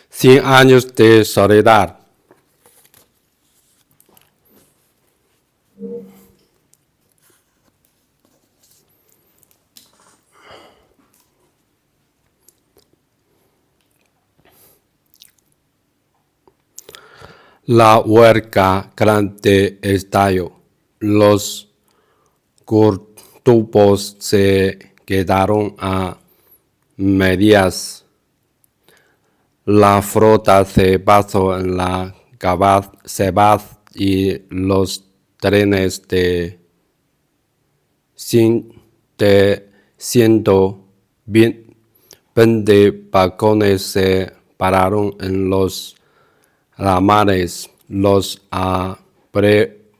Cien años de soledad. La huerca grande estalló. Los cultupos se quedaron a medias. La flota se pasó en la Sebas y los trenes de 120 vagones se pararon en los ramales. Los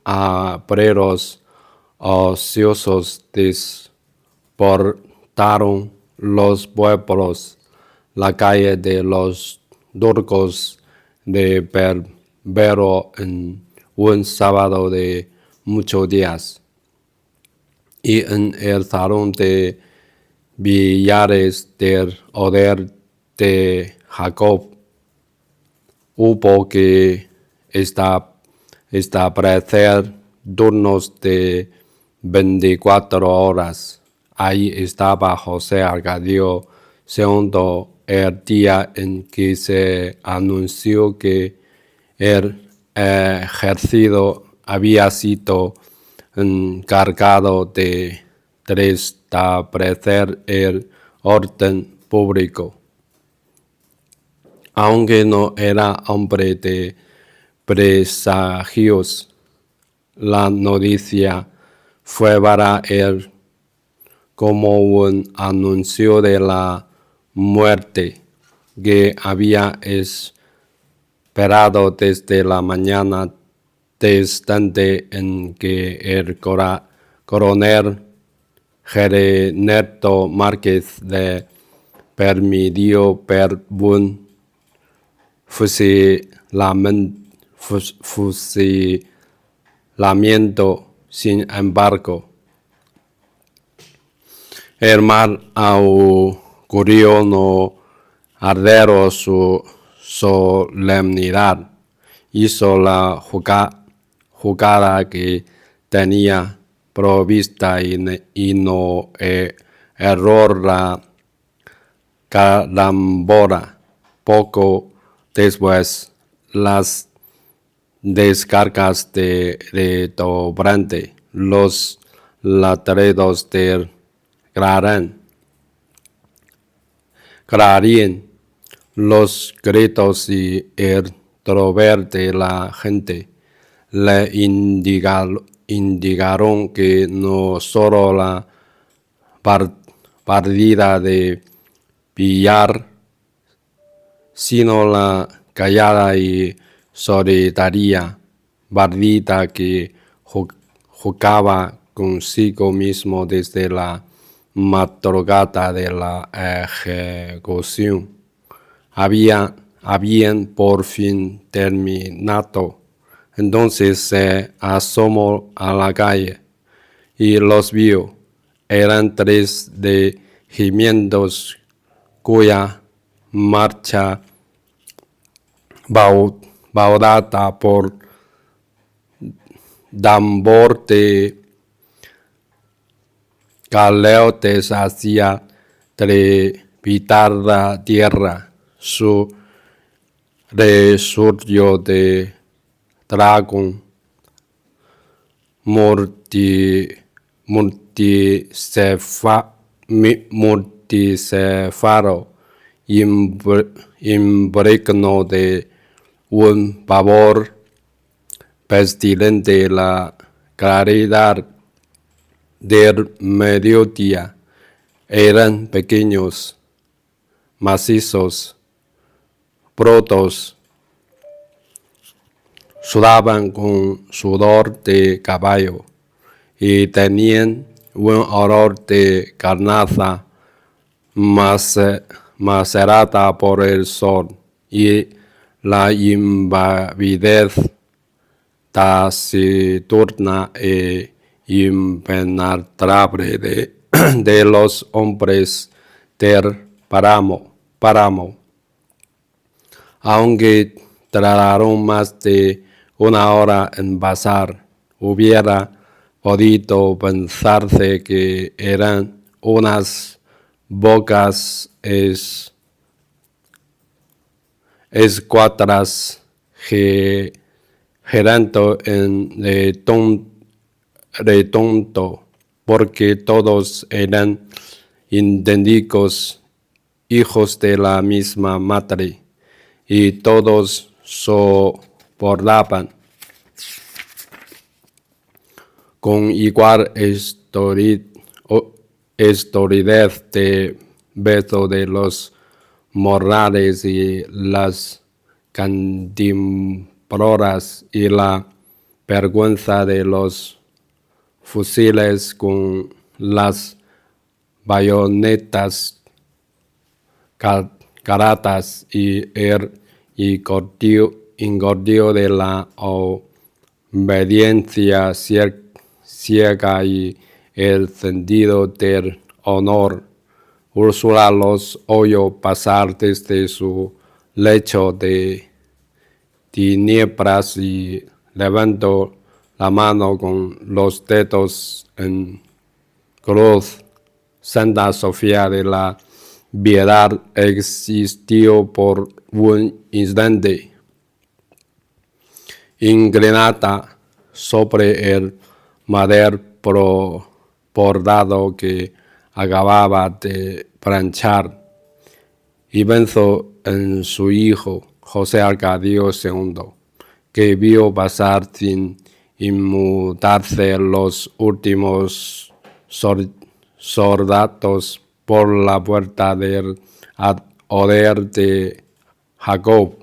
obreros ociosos desbordaron los pueblos. La calle de los turcos de Berbero en un sábado de muchos días. Y en el salón de billares del hotel de Jacob hubo que establecer turnos de 24 horas. Ahí estaba José Arcadio II el día en que se anunció que el ejército había sido encargado de restablecer el orden público. Aunque no era hombre de presagios, la noticia fue para él como un anuncio de la muerte que había esperado desde la mañana, desde en que el coronel Ernesto Márquez le permitió ver un fusilamiento. Sin embargo, el mal augurio no alteró su solemnidad. Hizo la jugada que tenía provista y no erró la carambola. Poco después, las descargas de redoblante, los ladridos del clarín, los gritos y el trover de la gente le indicaron que no solo la partida de billar, sino la callada y solitaria partida que jugaba consigo mismo desde la madrugada de la ejecución habían por fin terminado. Entonces se asomó a la calle y los vio. Eran 3 regimientos cuya marcha baudada por tambor de galeotes hacía trepitar la tierra. Su resurgio de dragón multicéfalo impregnó de un pavor pestilente la claridad del mediodía. Eran pequeños, macizos, protos, sudaban con sudor de caballo y tenían un olor de carnaza macerada por el sol y la invalidez taciturna e impenetrable de de los hombres del páramo. Aunque tardaron más de una hora en pasar, hubiera podido pensarse que eran unas bocas escuadras girando en redondo, porque todos eran idénticos, hijos de la misma madre, y todos soportaban con igual estolidez de beso de los morrales y las cantimploras y la vergüenza de los fusiles con las bayonetas caratas y el ingordio de la obediencia ciega y el sentido del honor. Úrsula los oyó pasar desde su lecho de tinieblas y levantó la mano con los dedos en cruz. Santa Sofía de la Piedad existió por un instante, inclinada sobre el madero bordado que acababa de planchar, y pensó en su hijo José Arcadio II, que vio pasar sin inmutarse los últimos soldados por la puerta del oder de Jacob.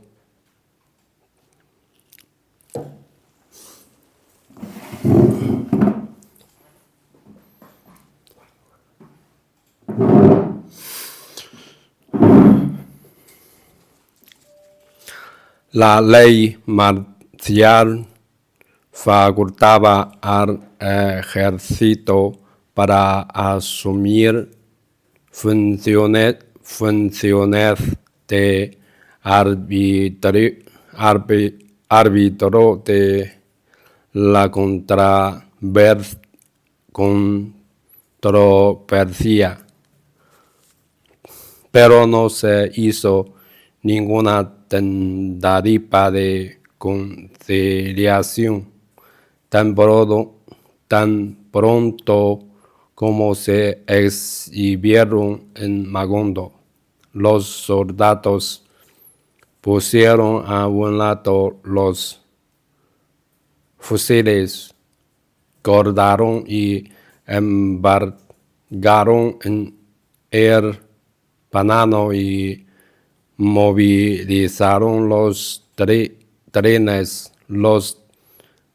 La ley marcial facultaba al ejército para asumir funciones de árbitro de la controversia, pero no se hizo ninguna tentativa de conciliación. Tan pronto como se exhibieron en Macondo, los soldados pusieron a un lado los fusiles, cortaron y embarcaron en el panano y movilizaron los trenes. Los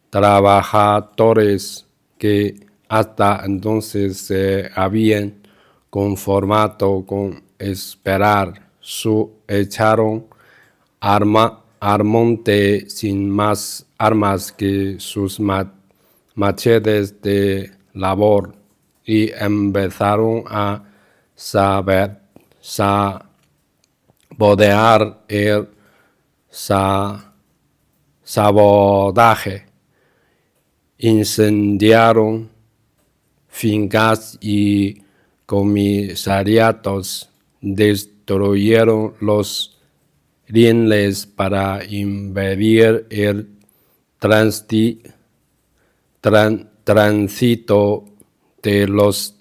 trabajadores que hasta entonces se habían conformado con esperar echaron al monte sin más armas que sus machetes de labor y empezaron a sabotear el sabotaje. Incendiaron fincas y comisariatos, destruyeron los rieles para impedir el tránsito de los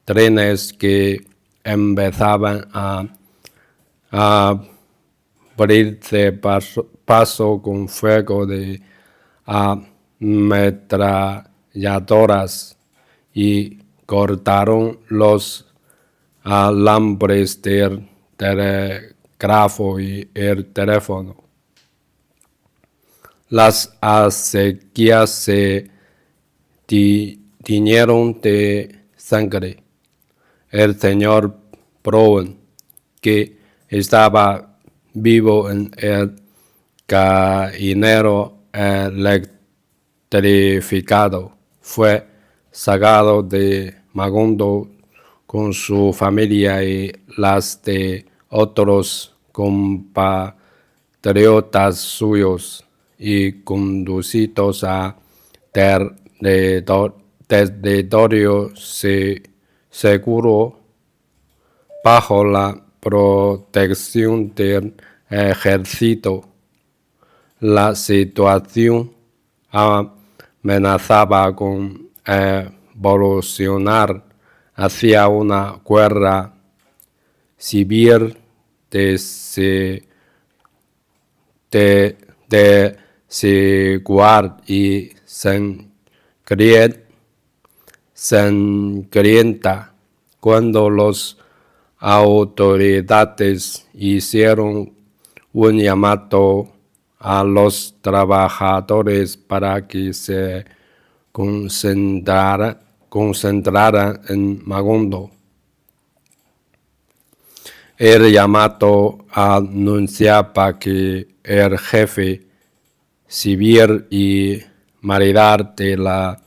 trenes que empezaban a abrirse paso con fuego de ametralladoras y cortaron los alambres del telégrafo y el teléfono. Las acequias se tiñeron de sangre. El señor Brown, que estaba vivo en el gallinero electrificado, fue sacado de Magondo con su familia y las de otros compatriotas suyos y conducidos a territorio seguro bajo la protección del ejército. La situación amenazaba con evolucionar hacia una guerra civil desigual y sangrienta. Cuando las autoridades hicieron un llamado a los trabajadores para que se concentraran en Magondo. El llamado anunciaba que el jefe civil y militar de la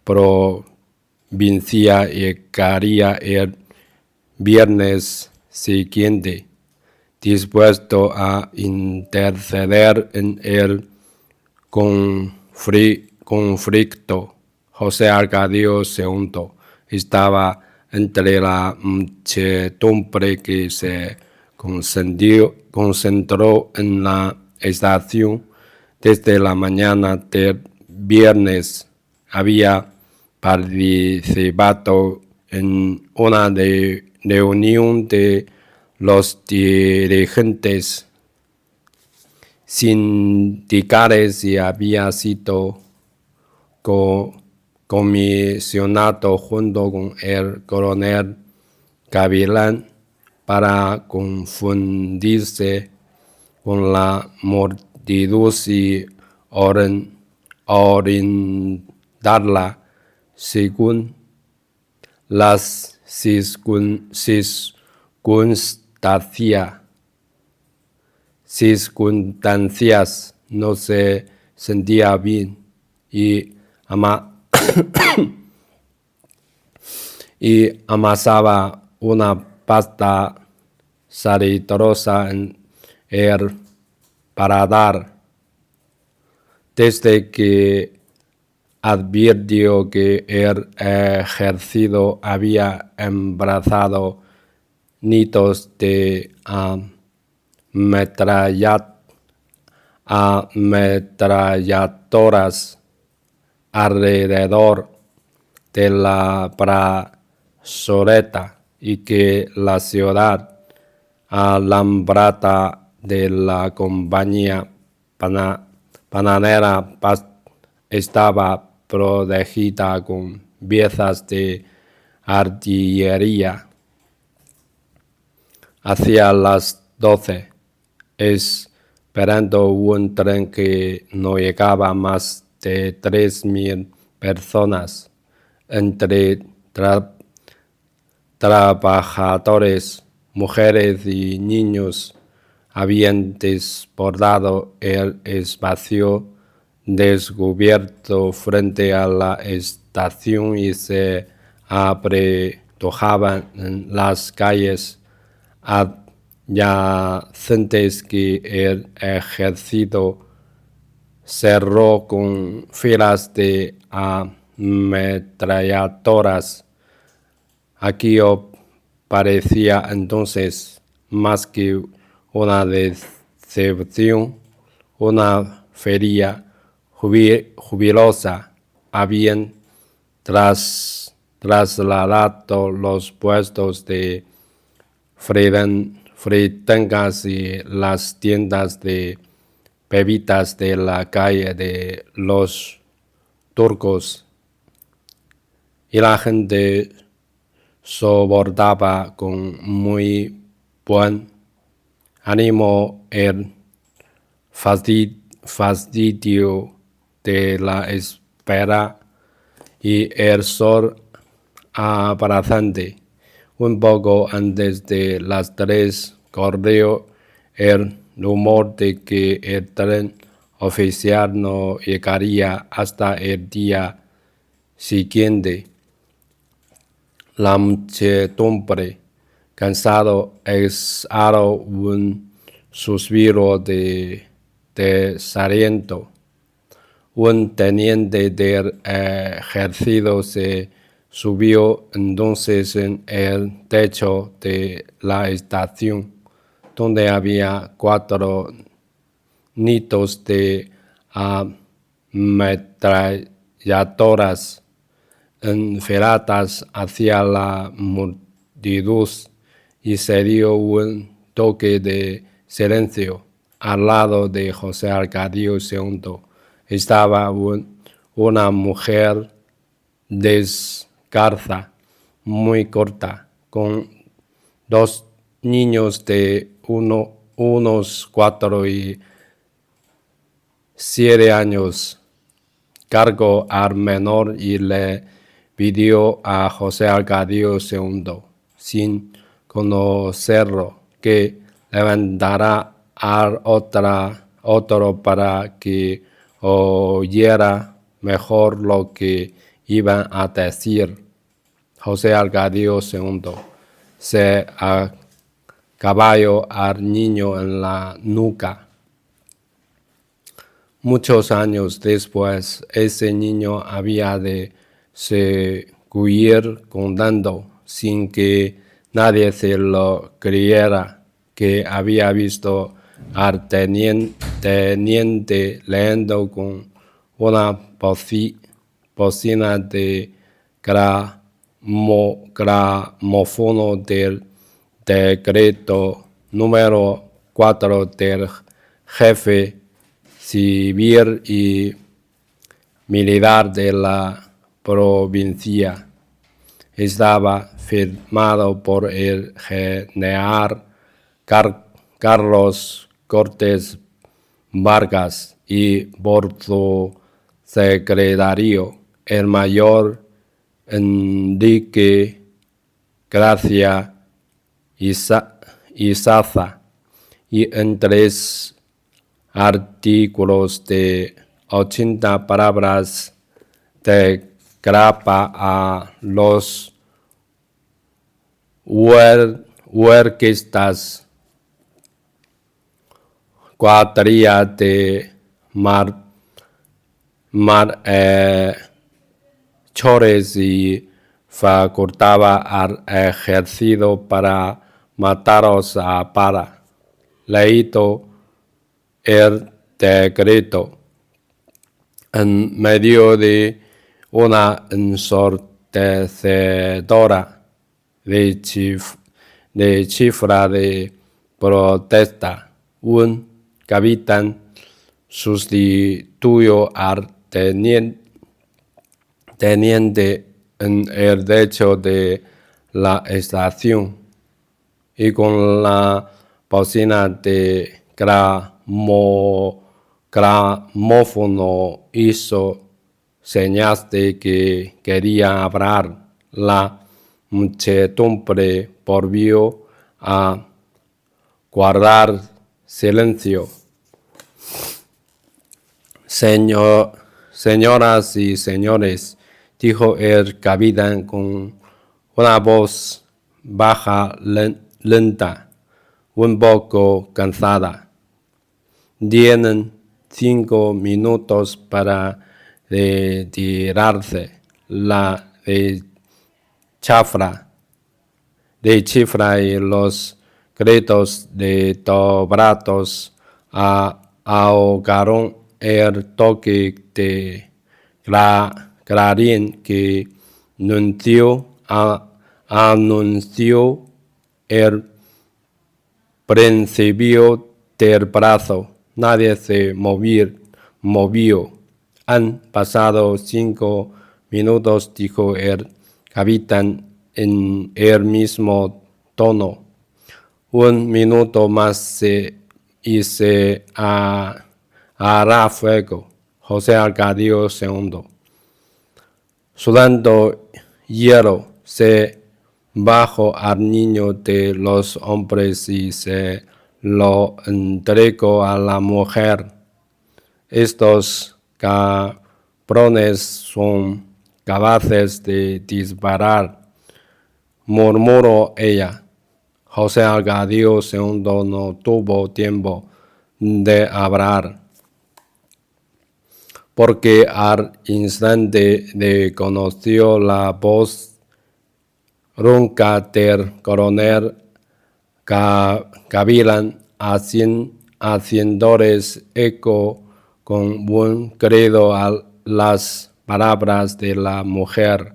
provincia llegaría el viernes siguiente, dispuesto a interceder en el conflicto. José Arcadio II estaba entre la muchedumbre que se concentró en la estación. Desde la mañana del viernes había participado en una reunión de los dirigentes sindicales y había sido comisionado junto con el coronel Gavilán para confundirse con la multitud y orientarla según las circunstancias. No se sentía bien y amasaba una pasta salitrosa en el paladar. Desde que advirtió que el ejército había emplazado nidos de ametralladoras alrededor de la plazoleta y que la ciudad alambrada de la compañía bananera estaba protegida con piezas de artillería. Hacia las 12, esperando un tren que no llegaba más de 3,000 personas, entre trabajadores, mujeres y niños, habían desbordado el espacio descubierto frente a la estación y se apretujaban en las calles adyacentes que el ejército cerró con filas de ametralladoras. Aquello parecía entonces más que una decepción, una feria jubilosa. Habían trasladado los puestos de fritangas y las tiendas de bebidas de la calle de los turcos, y la gente soportaba con muy buen ánimo el fastidio de la espera y el sol abrasador. Un poco antes de las 3 corrió el rumor de que el tren oficial no llegaría hasta el día siguiente. La muchedumbre, cansado, exhaló un suspiro de desaliento. Un teniente del ejército se subió entonces en el techo de la estación, donde había 4 nidos de ametralladoras enfiladas hacia la multitud y se dio un toque de silencio. Al lado de José Arcadio II estaba una mujer descalza, muy corta, con 2 niños de unos 4 y 7 años. Cargó al menor y le pidió a José Arcadio II, sin conocerlo, que levantara al otro para que oyera mejor lo que iban a decir. José Arcadio II se acabó al niño en la nuca. Muchos años después, ese niño había de seguir contando, sin que nadie se lo creyera, que había visto al teniente leyendo con una bocina de gramófono del decreto número 4 del jefe civil y militar de la provincia. Estaba firmado por el general Carlos Cortés Vargas y por su secretario, el mayor Enrique Gracia Izaza, y en 3 artículos de 80 palabras de grapa a los huerquistas, cuadrilla de malhechores y facultaba al ejército para matarlos a para. Leído el decreto en medio de una ensordecedora de cifra de protesta. Un capitán sustituyó al teniente en el techo de la estación y con la bocina de gramófono hizo señas de que quería hablar. La muchedumbre volvió a guardar silencio. Señoras y señores, dijo el capitán con una voz baja, lenta, un poco cansada. Tienen 5 minutos para retirarse. La chifra y los gritos desdobrados ahogaron el toque de clarín que anunció el principio del plazo. Nadie se movió. Han pasado 5 minutos, dijo el capitán en el mismo tono. 1 minuto más y se hará fuego. José Arcadio II, sudando hielo, se bajó al niño de los hombres y se lo entregó a la mujer. Estos cabrones son capaces de disparar. murmuró ella. José Arcadio II no tuvo tiempo de hablar, porque al instante reconoció la voz ronca del coronel Gavilán, haciéndoles eco con buen credo a las palabras de la mujer,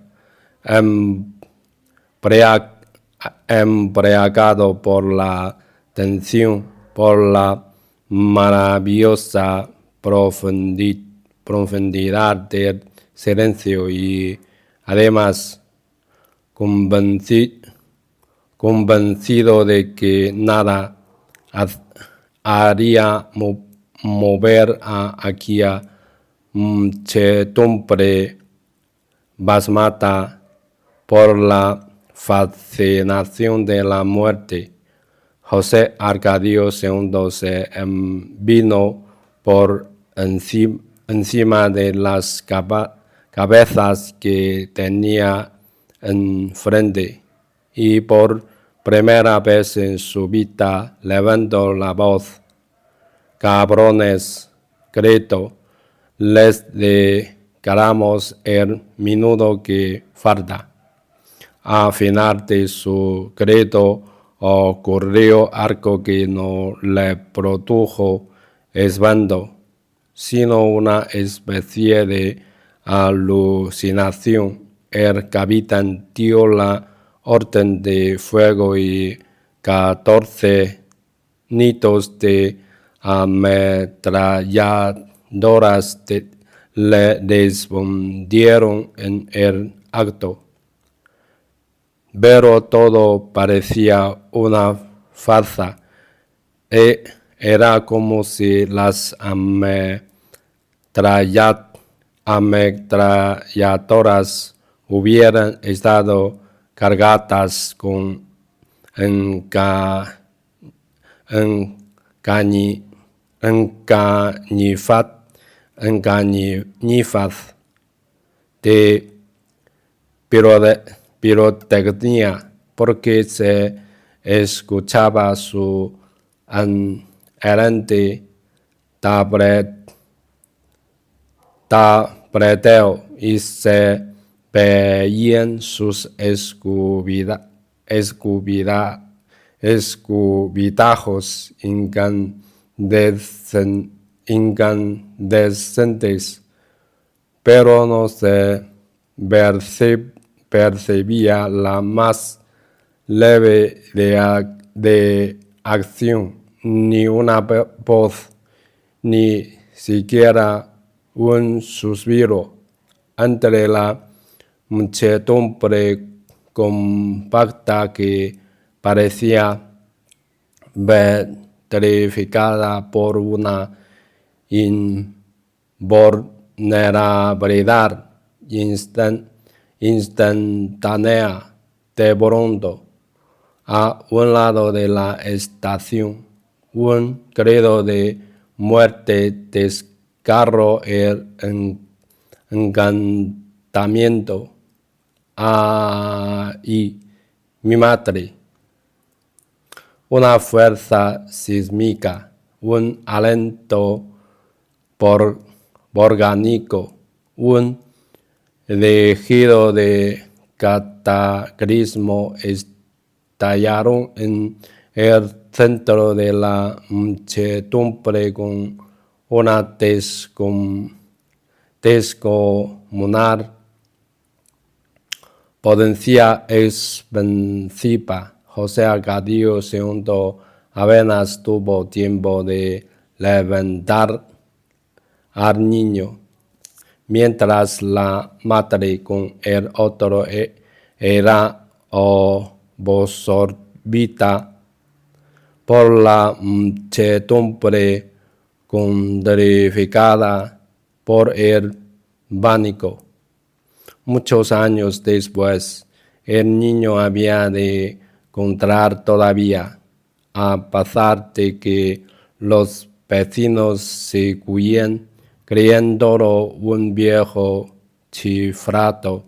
embriagado por la tensión, por la maravillosa profundidad del silencio y además convencido de que nada haría mover a aquella muchedumbre pasmada por la fascinación de la muerte. José Arcadio II se vino por encima de las cabezas que tenía enfrente y por primera vez en su vida levantó la voz. Cabrones, gritó, les regalamos el minuto que falta. Al final de su grito ocurrió algo que no le produjo espanto, sino una especie de alucinación. El capitán dio la orden de fuego y 14 nidos de ametralladoras le respondieron en el acto. Pero todo parecía una farsa. Era como si las ametralladoras hubieran estado cargadas con engañifas de pirotecnia, porque se escuchaba su herente tableteo y se veían sus escupitajos incandescentes, pero no se percibía la más leve de acción, ni una voz, ni siquiera un suspiro. Entre la muchedumbre compacta que parecía petrificada por una invulnerabilidad instantánea, de pronto, a un lado de la estación, un grito de muerte desgarró el encantamiento. ¡Ay, mi madre! Una fuerza sísmica, un aliento orgánico, un tejido de cataclismo estallaron en el centro de la muchedumbre con una descomunal potencia expansiva. José Arcadio II apenas tuvo tiempo de levantar al niño, mientras la madre con el otro era absorbida por la muchedumbre condrificada por el pánico. Muchos años después, el niño había de contar todavía, a pesar de que los vecinos seguían creyéndolo un viejo chiflado,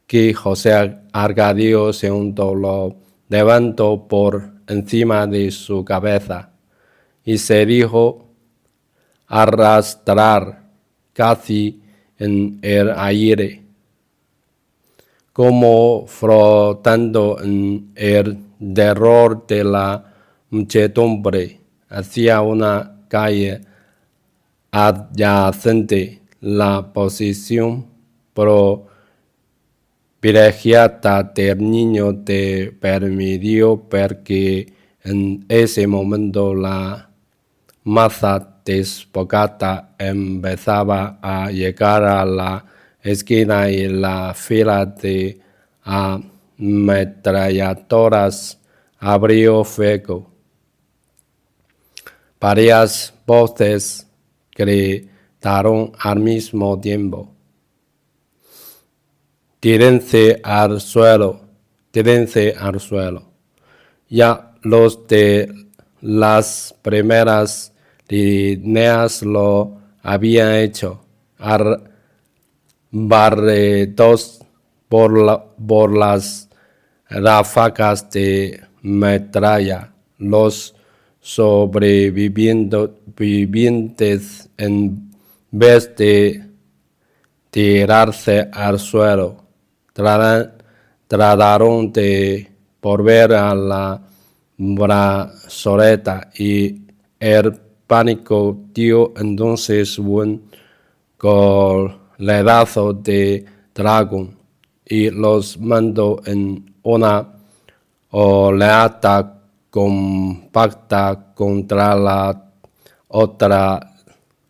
que José Arcadio II lo levantó por encima de su cabeza y se dejó arrastrar casi en el aire, como flotando en el terror de la muchedumbre hacia una calle adyacente. La posición privilegiada del niño te permitió ver que en ese momento la masa despojada empezaba a llegar a la esquina y la fila de ametralladoras abrió fuego. Varias voces gritaron al mismo tiempo: tírense al suelo, tírense al suelo. Ya los de las primeras líneas lo habían hecho, barridos por las ráfagas de metralla. Los sobrevivientes, en vez de tirarse al suelo, trataron de volver a la brazoleta y el pánico dio entonces un coletazo de dragón y los mandó en una oleada compacta contra la otra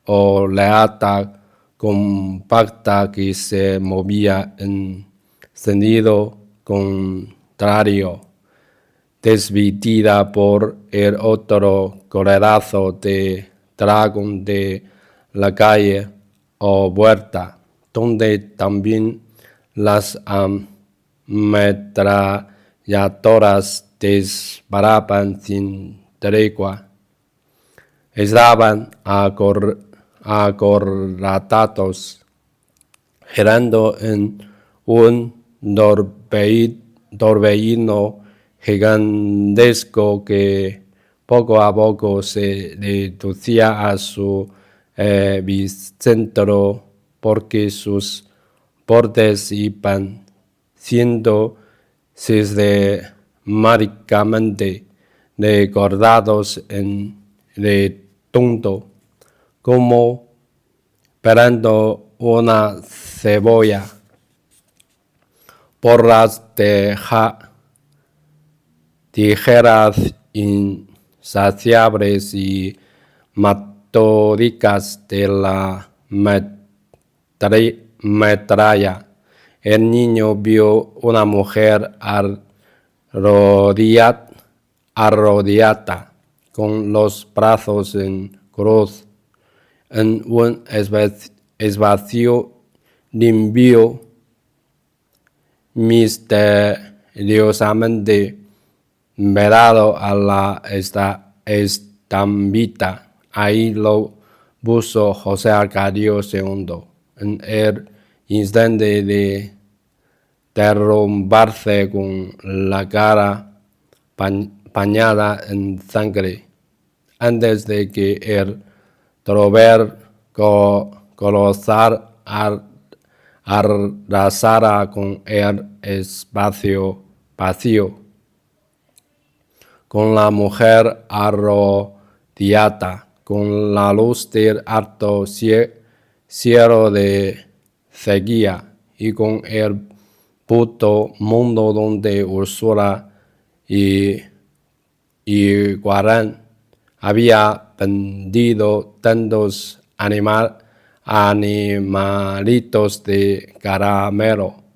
oleada compacta que se movía en sentido contrario, desvistida por el otro coletazo de dragón de la calle opuesta, donde también las ametralladoras disparaban sin tregua. Estaban acorralados, girando en un torbellino gigantesco que poco a poco se reducía a su epicentro, porque sus bordes iban siendo sistemáticamente recortados en redondo, como esperando una cebolla. Por las tijeras insaciables y metódicas de la metralla, el niño vio una mujer arrodillada, con los brazos en cruz, en un espacio limpio, misteriosamente vedado a la estampita. Ahí lo puso José Arcadio II, en el instante de derrumbarse con la cara bañada en sangre, antes de que el trover colosal arrasara con el espacio vacío, con la mujer arrodillada, con la luz del alto cielo de seguía, y con el puto mundo donde Úrsula y Guarán había vendido tantos animalitos de caramelo.